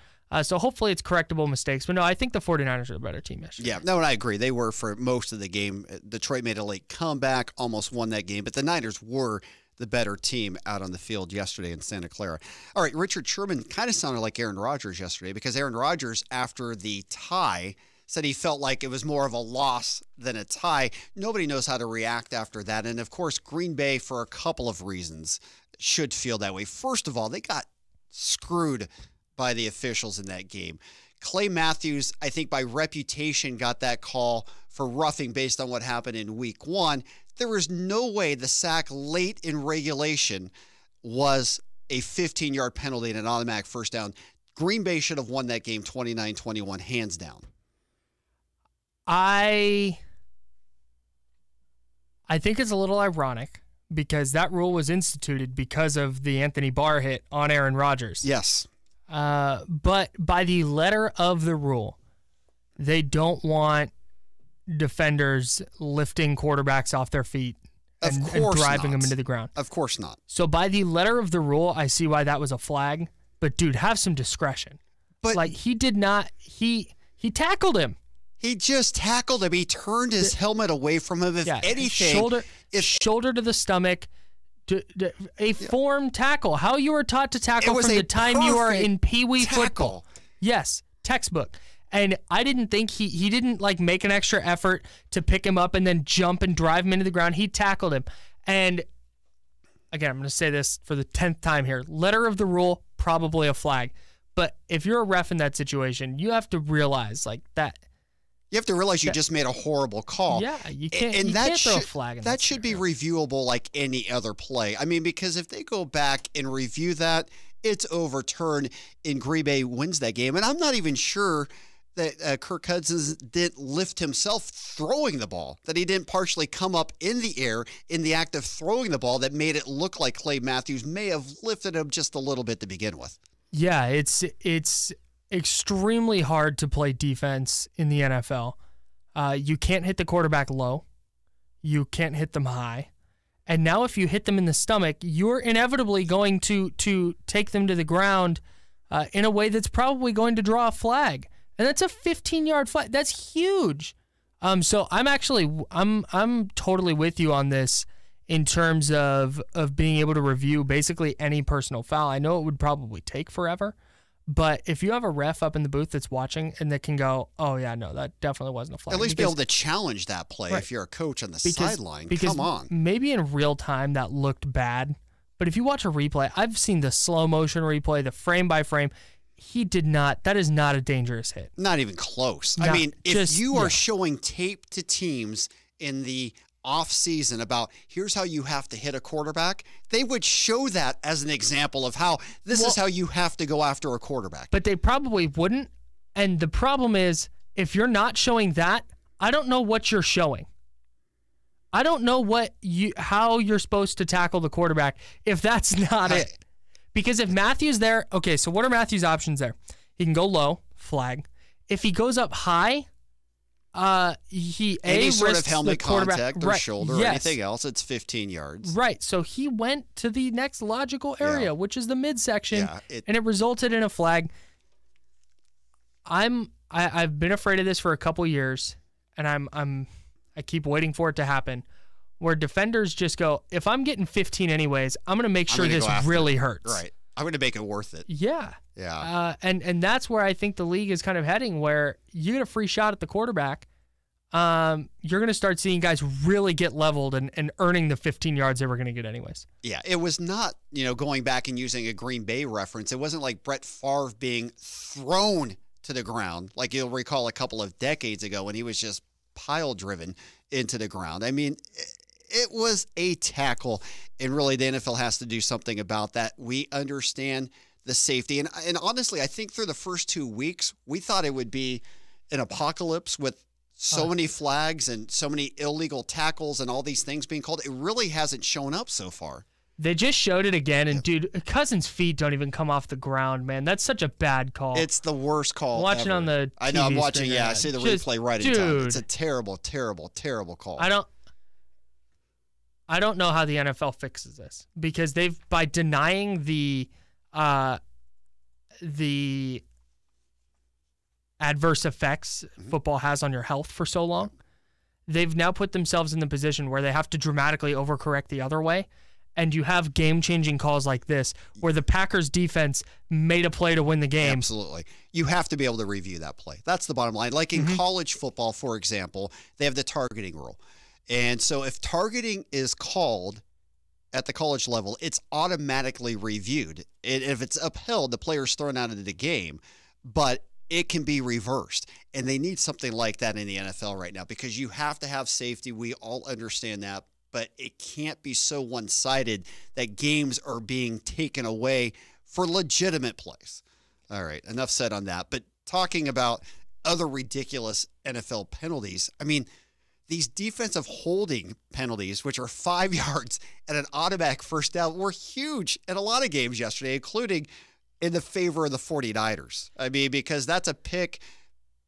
So hopefully it's correctable mistakes. But no, I think the 49ers are the better team yesterday. Yeah, no, and I agree. They were for most of the game. Detroit made a late comeback, almost won that game. But the Niners were the better team out on the field yesterday in Santa Clara. All right, Richard Sherman kind of sounded like Aaron Rodgers yesterday because Aaron Rodgers, after the tie, said he felt like it was more of a loss than a tie. Nobody knows how to react after that. And, of course, Green Bay, for a couple of reasons, should feel that way. First of all, they got screwed by the officials in that game. Clay Matthews, I think by reputation, got that call for roughing based on what happened in week 1. There was no way the sack late in regulation was a 15-yard penalty and an automatic first down. Green Bay should have won that game 29-21, hands down. I think it's a little ironic because that rule was instituted because of the Anthony Barr hit on Aaron Rodgers. Yes. But by the letter of the rule, they don't want defenders lifting quarterbacks off their feet and driving them into the ground. Of course not. So by the letter of the rule, I see why that was a flag. But, dude, have some discretion. But like, he did not – he tackled him. He just tackled him. He turned his helmet away from him. If anything. Shoulder to the stomach. A form tackle. How you were taught to tackle from the time you are in Pee Wee football. Yes, textbook. And I didn't think he didn't like make an extra effort to pick him up and then jump and drive him into the ground. He tackled him. And again, I'm going to say this for the 10th time here. Letter of the rule, probably a flag. But if you're a ref in that situation, you have to realize like that. You have to realize you just made a horrible call. Yeah, you can't throw a flag in that should be reviewable like any other play. I mean, because if they go back and review that, it's overturned and Green Bay wins that game. And I'm not even sure that Kirk Cousins didn't lift himself throwing the ball, that he didn't partially come up in the air in the act of throwing the ball that made it look like Clay Matthews may have lifted him just a little bit to begin with. Yeah, it's extremely hard to play defense in the NFL. You can't hit the quarterback low. You can't hit them high. And now if you hit them in the stomach, you're inevitably going to take them to the ground in a way that's probably going to draw a flag. And that's a 15-yard flag. That's huge. So I'm totally with you on this in terms of being able to review basically any personal foul. I know it would probably take forever. But if you have a ref up in the booth that's watching and that can go, oh, yeah, no, that definitely wasn't a flag. At least be able to challenge that play if you're a coach on the sideline. Come on. Maybe in real time that looked bad. But if you watch a replay, I've seen the slow motion replay, the frame by frame. He did not. That is not a dangerous hit. Not even close. I mean, if you are showing tape to teams in the off-season about here's how you have to hit a quarterback, they would show that as an example of how this is how you have to go after a quarterback. But they probably wouldn't. And the problem is, if you're not showing that, I don't know what you're showing. I don't know how you're supposed to tackle the quarterback if that's not it. Because if Matthew's there, okay, so what are Matthew's options there? He can go low, flag. If he goes up high, any sort of helmet contact or shoulder or anything else, it's 15 yards. Right. So he went to the next logical area, which is the midsection, and it resulted in a flag. I've been afraid of this for a couple years, and I keep waiting for it to happen, where defenders just go, if I'm getting 15 anyways, I'm going to make sure this really hurts. Right. I'm going to make it worth it. Yeah. Yeah. And that's where I think the league is kind of heading, where you get a free shot at the quarterback. You're going to start seeing guys really get leveled and earning the 15 yards they were going to get anyways. Yeah, it was not, going back and using a Green Bay reference. It wasn't like Brett Favre being thrown to the ground, like you'll recall a couple of decades ago when he was just pile-driven into the ground. I mean, it was a tackle, and really the NFL has to do something about that. We understand the safety. And honestly, I think through the first 2 weeks, we thought it would be an apocalypse with so many flags and so many illegal tackles and all these things being called. It really hasn't shown up so far. They just showed it again, and dude, Cousins' feet don't even come off the ground, man. That's such a bad call. It's the worst call I'm watching ever. On the TV I know, I'm watching, screen, I see the replay right in time. It's a terrible, terrible, terrible call. I don't know how the NFL fixes this, because they've, by denying the adverse effects football has on your health for so long, they've now put themselves in the position where they have to dramatically overcorrect the other way. And you have game-changing calls like this where the Packers defense made a play to win the game. Absolutely. You have to be able to review that play. That's the bottom line. Like in college football, for example, they have the targeting rule. And so if targeting is called at the college level, it's automatically reviewed. And if it's upheld, the player's thrown out of the game. But it can be reversed. And they need something like that in the NFL right now, because you have to have safety. We all understand that. But it can't be so one-sided that games are being taken away for legitimate plays. All right, enough said on that. But talking about other ridiculous NFL penalties, I mean, these defensive holding penalties, which are 5 yards and an automatic first down, were huge in a lot of games yesterday, including in the favor of the 49ers. I mean, because that's a pick,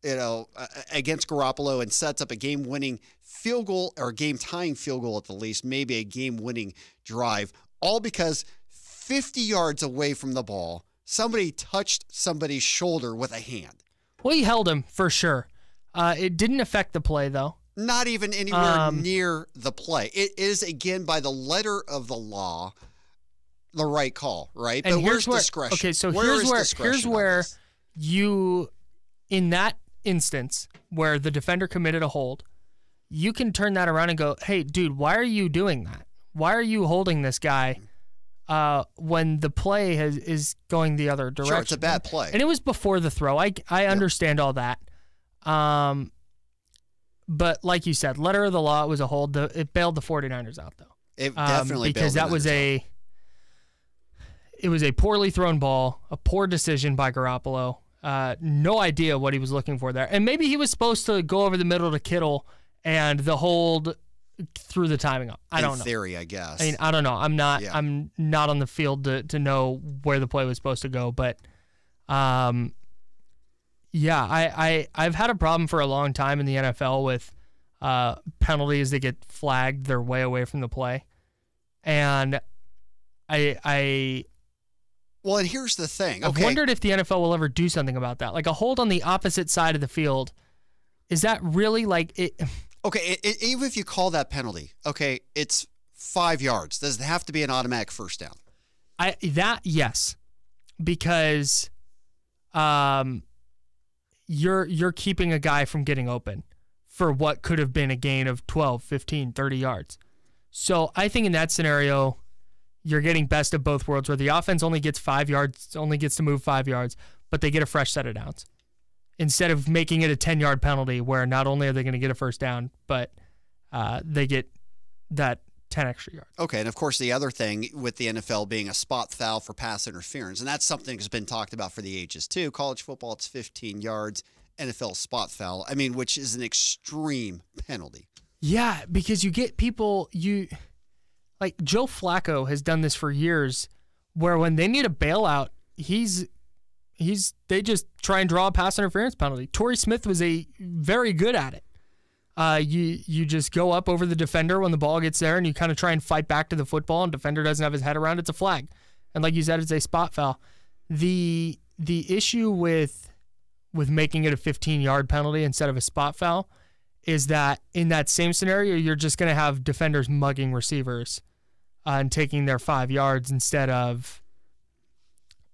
against Garoppolo and sets up a game-winning field goal or game-tying field goal at the least, maybe a game-winning drive, all because 50 yards away from the ball, somebody touched somebody's shoulder with a hand. Well, he held him for sure. It didn't affect the play, though. Not even anywhere near the play. It is, again, by the letter of the law, the right call, right? And but where's discretion? Okay, so here's where you, in that instance where the defender committed a hold, you can turn that around and go, hey, dude, why are you doing that? Why are you holding this guy when the play is going the other direction? Sure, it's a bad play. And it was before the throw. I understand all that. But like you said, letter of the law, it was a hold. It bailed the 49ers out, though. It definitely because bailed that was it was a poorly thrown ball, a poor decision by Garoppolo. No idea what he was looking for there. And maybe he was supposed to go over the middle to Kittle and the hold threw the timing up. I don't know. In theory, I guess. I mean, I don't know. I'm not on the field to know where the play was supposed to go, but I've had a problem for a long time in the NFL with penalties that get flagged. They're way away from the play. And well, and here's the thing. I've wondered if the NFL will ever do something about that. Like a hold on the opposite side of the field. Is that really like it? Okay, even if you call that penalty, okay, it's 5 yards. Does it have to be an automatic first down? Yes, because you're keeping a guy from getting open for what could have been a gain of 12, 15, 30 yards. So I think in that scenario, you're getting best of both worlds where the offense only gets 5 yards, only gets to move 5 yards, but they get a fresh set of downs. Instead of making it a 10-yard penalty where not only are they going to get a first down, but they get that 10 extra yards. Okay, and of course the other thing with the NFL being a spot foul for pass interference, and that's something that's been talked about for the ages too. College football, it's 15 yards. NFL spot foul, which is an extreme penalty. Yeah, because you get people, like Joe Flacco has done this for years, where when they need a bailout, they just try and draw a pass interference penalty. Torrey Smith was very good at it. You just go up over the defender when the ball gets there, and you kind of try and fight back to the football, and defender doesn't have his head around, it's a flag. And like you said, it's a spot foul. The issue with making it a 15-yard penalty instead of a spot foul is that in that same scenario, you're just going to have defenders mugging receivers and taking their 5 yards instead of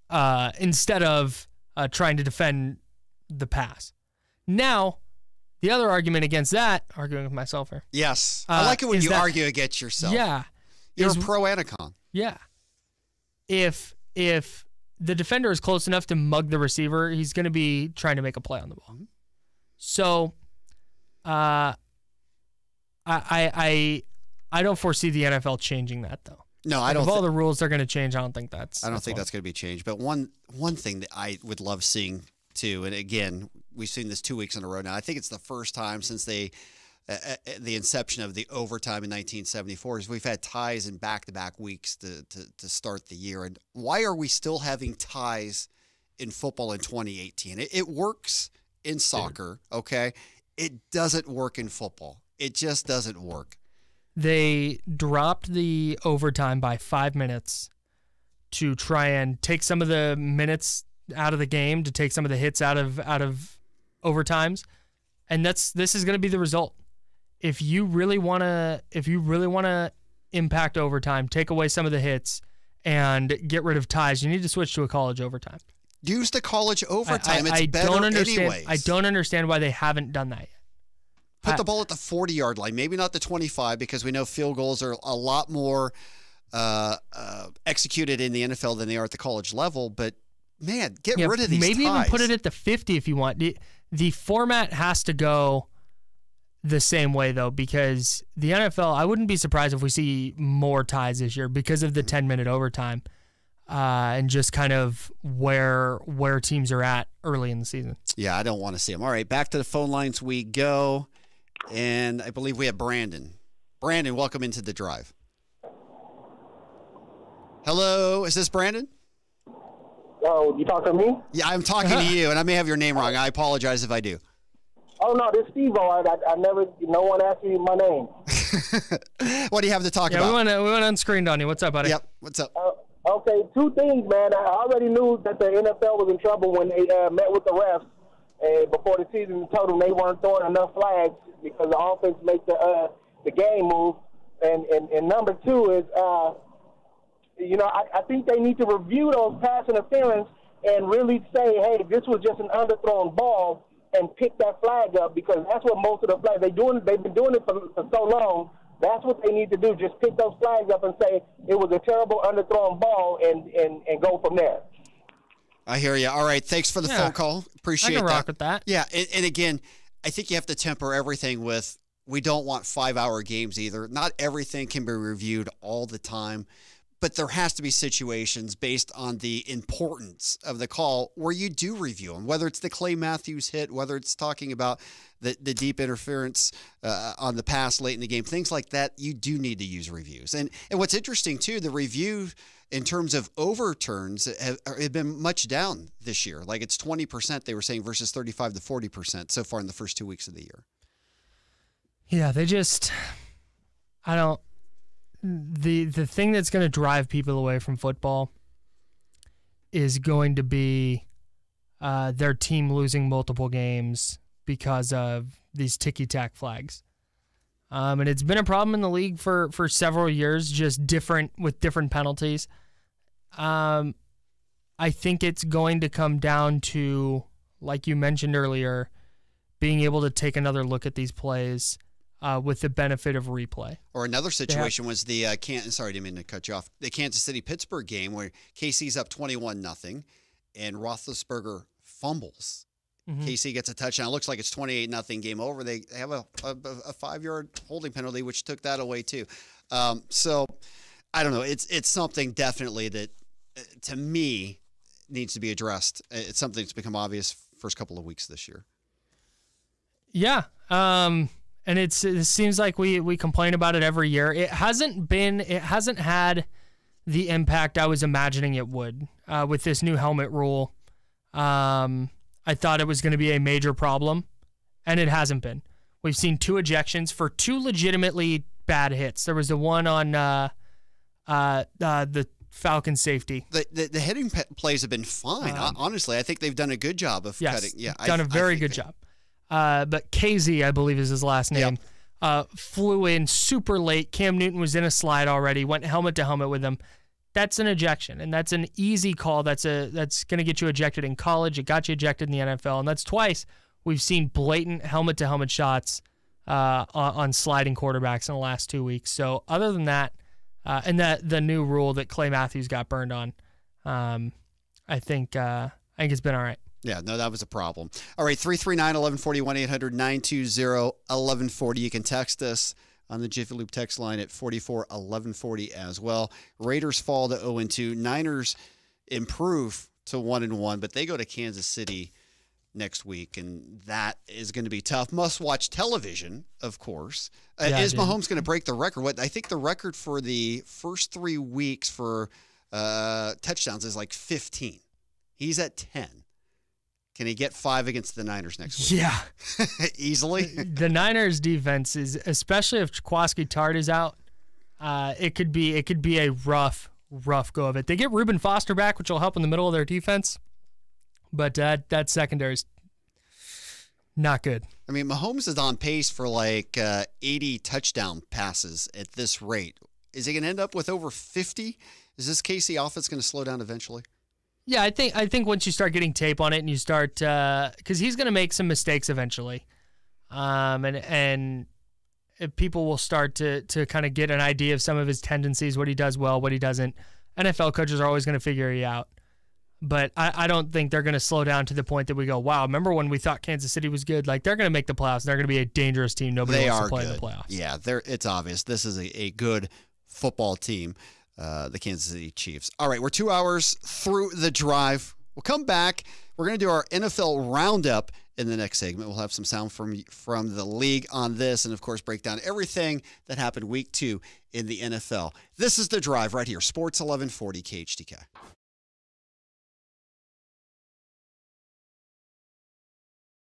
trying to defend the pass. Now, the other argument against that, arguing with myself here. Yes. I like it when you argue against yourself. Yeah. You're a pro and a con. Yeah. If the defender is close enough to mug the receiver, he's going to be trying to make a play on the ball. So, I don't foresee the NFL changing that, though. No, I don't. Of all the rules they're going to change, I don't think that's. I don't think that's going to be changed. But one thing that I would love seeing too, and again, we've seen this 2 weeks in a row now. I think it's the first time since the inception of the overtime in 1974 is we've had ties in back-to-back weeks to start the year. And why are we still having ties in football in 2018? It works in soccer, okay? It doesn't work in football. It just doesn't work. They dropped the overtime by 5 minutes to try and take some of the minutes out of the game, to take some of the hits out of overtimes, and this is going to be the result. If you really want to impact overtime, take away some of the hits, and get rid of ties, you need to switch to a college overtime. Use the college overtime. It's better don't understand, anyways. I don't understand why they haven't done that yet. Put the ball at the 40-yard line, maybe not the 25, because we know field goals are a lot more executed in the NFL than they are at the college level. But, man, get rid of these maybe ties. Even put it at the 50 if you want. The format has to go the same way, though, because the NFL, I wouldn't be surprised if we see more ties this year because of the 10-minute overtime and just kind of where teams are at early in the season. Yeah, I don't want to see them. All right, back to the phone lines we go. And I believe we have Brandon. Brandon, welcome into the drive. Hello, is this Brandon? Oh, you talking to me? Yeah, I'm talking to you, and I may have your name wrong. I apologize if I do. Oh, no, this is Steve-O. I never, no one asked me my name. What do you have to talk about? We went unscreened on you. What's up, buddy? Yep, what's up? Okay, two things, man. I already knew that the NFL was in trouble when they met with the refs before the season. Told them they weren't throwing enough flags because the offense make the game move. And number two is, I think they need to review those pass interference and really say, hey, this was just an underthrown ball, and pick that flag up, because that's what most of the flags they've been doing it for so long. That's what they need to do. Just pick those flags up and say it was a terrible underthrown ball and go from there. I hear you. All right. Thanks for the phone call. Appreciate that. I can rock with that. Yeah. And again, I think you have to temper everything with, we don't want 5-hour games either. Not everything can be reviewed all the time, but there has to be situations based on the importance of the call where you do review them, whether it's the Clay Matthews hit, whether it's talking about the deep interference on the pass late in the game, things like that. You do need to use reviews. And what's interesting, too, the review in terms of overturns have been much down this year. Like it's 20%, they were saying, versus 35 to 40% so far in the first 2 weeks of the year. Yeah, the thing that's going to drive people away from football is going to be their team losing multiple games because of these ticky-tack flags. And it's been a problem in the league for several years, just with different penalties. I think it's going to come down to, like you mentioned earlier, being able to take another look at these plays with the benefit of replay. Or another situation was the sorry, I didn't mean to cut you off. The Kansas City-Pittsburgh game where KC's up 21-0 and Roethlisberger fumbles. Mm-hmm. KC gets a touchdown. It looks like it's 28-0 game over. They have a 5-yard holding penalty, which took that away too. So I don't know. It's something definitely that to me needs to be addressed. It's something that's become obvious first couple of weeks this year. Yeah. And it seems like we complain about it every year. It hasn't had the impact I was imagining it would with this new helmet rule. I thought it was going to be a major problem, and it hasn't been. We've seen 2 ejections for 2 legitimately bad hits. There was the one on the Falcon safety. The hitting plays have been fine. Honestly, I think they've done a good job of cutting. Yeah, done a very good job. But KZ, I believe is his last name, flew in super late. Cam Newton was in a slide already, went helmet to helmet with him. That's an ejection, and that's an easy call. That's going to get you ejected in college. It got you ejected in the NFL, and that's twice we've seen blatant helmet-to-helmet shots on sliding quarterbacks in the last 2 weeks. So other than that, and the new rule that Clay Matthews got burned on, I think it's been all right. Yeah, no, that was a problem. All right, 339-1140, 1-800-920-1140. You can text us on the Jiffy Lube text line at 44-1140 as well. Raiders fall to 0-2. Niners improve to 1-1, but they go to Kansas City next week, and that is going to be tough. Must-watch television, of course. Is Mahomes going to break the record? I think the record for the first 3 weeks for touchdowns is like 15. He's at 10. Can he get 5 against the Niners next week? Yeah. Easily? The Niners defense is, especially if Jaquiski Tartt is out, it could be a rough go of it. They get Reuben Foster back, which will help in the middle of their defense, but that secondary is not good. I mean, Mahomes is on pace for like 80 touchdown passes at this rate. Is he going to end up with over 50? Is this KC offense going to slow down eventually? Yeah, I think once you start getting tape on it and you start because he's going to make some mistakes eventually, and people will start to kind of get an idea of some of his tendencies, what he does well, what he doesn't. NFL coaches are always going to figure you out, but I don't think they're going to slow down to the point that we go, wow, remember when we thought Kansas City was good? Like, they're going to make the playoffs. They're going to be a dangerous team. Nobody wants to play in the playoffs. Yeah, it's obvious. This is a good football team. The Kansas City Chiefs. All right, we're 2 hours through the drive. We'll come back. We're going to do our NFL Roundup in the next segment. We'll have some sound from the league on this and, of course, break down everything that happened week 2 in the NFL. This is The Drive right here, Sports 1140 KHTK.